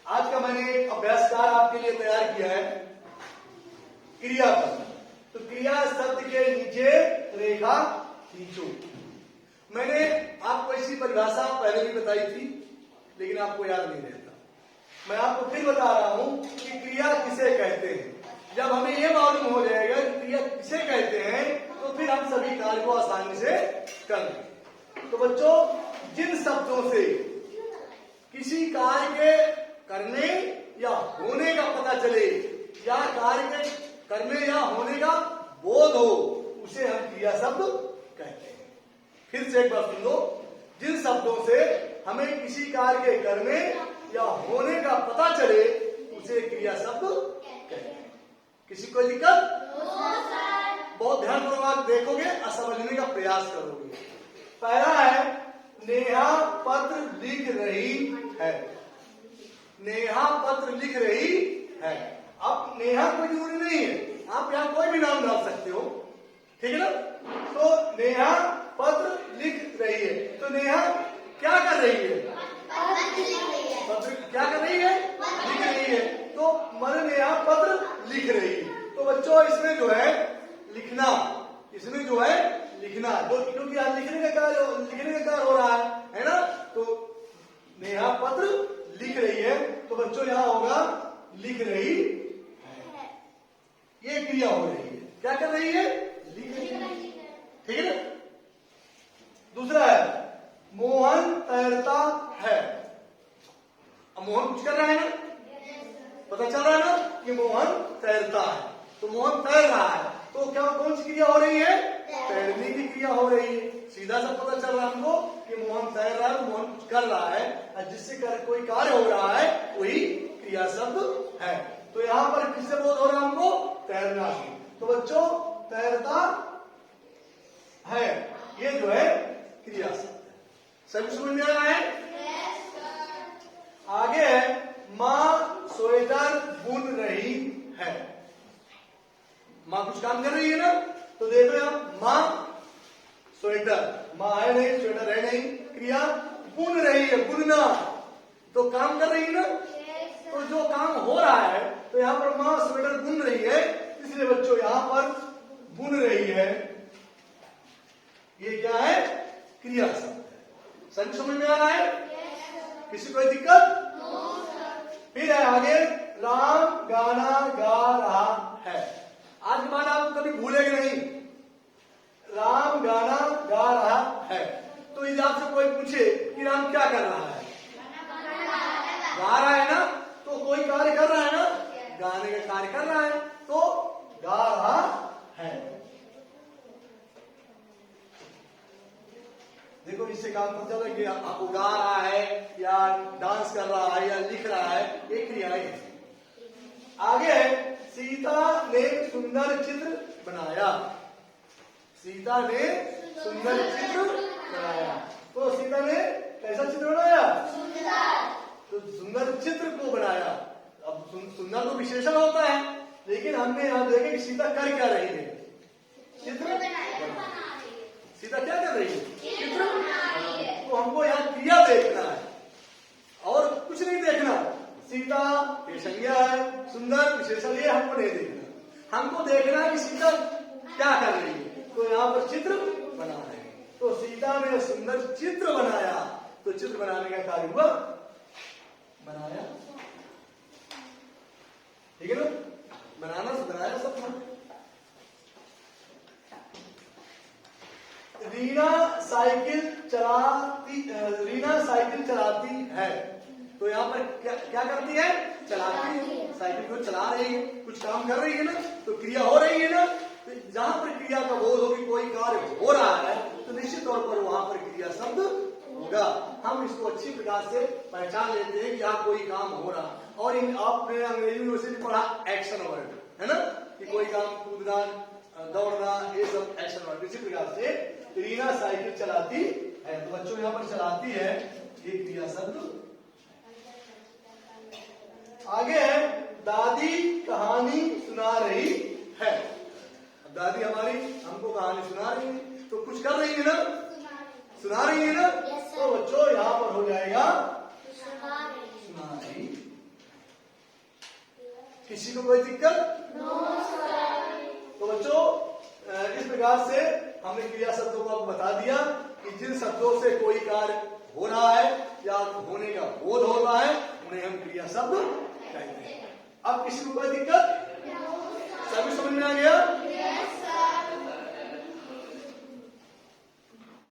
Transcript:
आज का मैंने एक अभ्यासकार आपके लिए तैयार किया है, क्रिया पर। तो क्रिया शब्द के नीचे रेखा खींचो। मैंने आपको ऐसी परिभाषा पहले भी बताई थी, लेकिन आपको याद नहीं रहता। मैं आपको फिर बता रहा हूं कि क्रिया किसे कहते हैं। जब हमें यह मालूम हो जाएगा कि क्रिया किसे कहते हैं, तो फिर हम सभी कार्य को आसानी से कर लेंगे। तो बच्चों, जिन शब्दों से किसी कार्य के करने या होने का पता चले, या कार्य के करने या होने का बोध हो, उसे हम क्रिया शब्द कहते हैं। फिर से एक बार सुन लो। जिन शब्दों से हमें किसी कार्य के करने या होने का पता चले, उसे क्रिया शब्द कहते हैं। किसी को दिक्कत? बहुत ध्यानपूर्वक देखोगे और समझने का प्रयास करोगे। पहला है, नेहा पत्र लिख रही है। नेहा पत्र लिख रही है। अब नेहा कोई जरूरी नहीं है, आप यहां कोई भी नाम डाल सकते हो, ठीक है ना। तो नेहा पत्र लिख रही है, तो नेहा क्या कर रही है? पत्र क्या कर रही है? लिख रही है। तो मन नेहा पत्र लिख रही है। तो बच्चों, इसमें जो है लिखना, इसमें जो है लिखना, क्योंकि आज लिखने का कार्य हो रहा है ना। तो नेहा पत्र लिख रही है, तो बच्चों यहां होगा लिख रही है। ये क्रिया हो रही है। क्या कर रही है? लिख रही है, ठीक है ना। दूसरा है, मोहन तैरता है। अब मोहन कुछ कर रहा है ना, पता चल रहा है ना कि मोहन तैरता है। तो मोहन तैर रहा है, तो क्या कौन सी क्रिया हो रही है? तैरने की क्रिया हो रही है। सीधा सा पता चल रहा है हमको कि मोहन तैर रहा है, मोहन कुछ कर रहा है, और जिससे कोई कार्य हो रहा है वही क्रिया शब्द है। तो यहां पर किससे बोध हो रहा है हमको? तैरना से। तो बच्चों, तैरता है, ये जो है क्रिया शब्द है। सभी समझ में आ रहा है? आगे है, माँ स्वेटर बुन रही है। माँ कुछ काम कर रही है ना। तो देखो यहां, माँ स्वेटर, माँ है नहीं, स्वेटर है नहीं, क्रिया बुन रही है, बुनना, तो काम कर रही है ना। तो जो काम हो रहा है, तो यहां पर माँ स्वेटर बुन रही है, इसलिए बच्चों यहां पर बुन रही है, ये क्या है? क्रिया शब्द है। सभी समझ में आ रहा है? किसी कोई दिक्कत? फिर है आगे, राम गाना गा रहा है। आज के बाद आप कभी भूलेंगे नहीं, राम गाना गा रहा है। तो यदि आपसे कोई पूछे कि राम क्या कर रहा है? गा रहा है ना। तो कोई कार्य कर रहा है ना, गाने का कार्य कर रहा है, तो गा रहा है। देखो, इससे काम पता चला कि आपको गा रहा है या डांस कर रहा है या लिख रहा है, ये क्रियाएं है। आगे है, सीता ने सुंदर चित्र बनाया। सीता ने सुंदर चित्र बनाया। तो सीता ने कैसा चित्र बनाया? तो सुंदर चित्र को बनाया। अब सुंदर तो विशेषण होता है, लेकिन हमने यहां देखे कि सीता कर क्या रही है? चित्र। सीता क्या कर रही है? चित्र। तो हमको यहाँ क्रिया देखना है और कुछ नहीं देखना। सीता ये संज्ञा है, सुंदर विशेषण, ये हमको नहीं देखना। हमको देखना है कि सीता क्या कर रही है। तो यहाँ पर चित्र बना रहे हैं। तो सीता ने सुंदर चित्र बनाया। तो चित्र बनाने का कार्य हुआ, बनाया, ठीक है ना। बनाना से बनाया सब। रीना साइकिल चलाती है। तो यहाँ पर क्या करती है? चलाती है। साइकिल को चला रही है, कुछ काम कर रही है ना, तो क्रिया हो रही है ना। तो जहां पर क्रिया का बोध होगी, कोई कार्य हो रहा है, तो निश्चित तौर पर वहां पर क्रिया शब्द होगा। हम इसको अच्छी प्रकार से पहचान लेते हैं कि यहाँ कोई काम हो रहा। और आपने अंग्रेजी यूनिवर्सिटी पढ़ा एक्शन वर्ड, है ना, कि कोई काम कूदना, दौड़ना, ये सब एक्शन वर्ड। इसी प्रकार से रीना साइकिल चलाती है। तो बच्चों, यहाँ पर चलाती है, ये क्रिया शब्द। आगे है, दादी कहानी सुना रही है। दादी हमारी हमको कहानी सुना रही है, तो कुछ कर रही है ना, सुना रही है ना। तो बच्चों, यहाँ पर हो जाएगा सुना रही किसी को कोई दिक्कत? तो बच्चों इस प्रकार से हमने क्रिया शब्दों को आपको बता दिया कि जिन शब्दों से कोई कार्य हो रहा है या होने का बोध हो रहा है उन्हें हम क्रिया शब्द कहते हैं। अब किसी को कोई दिक्कत? सभी समझ में आ गया?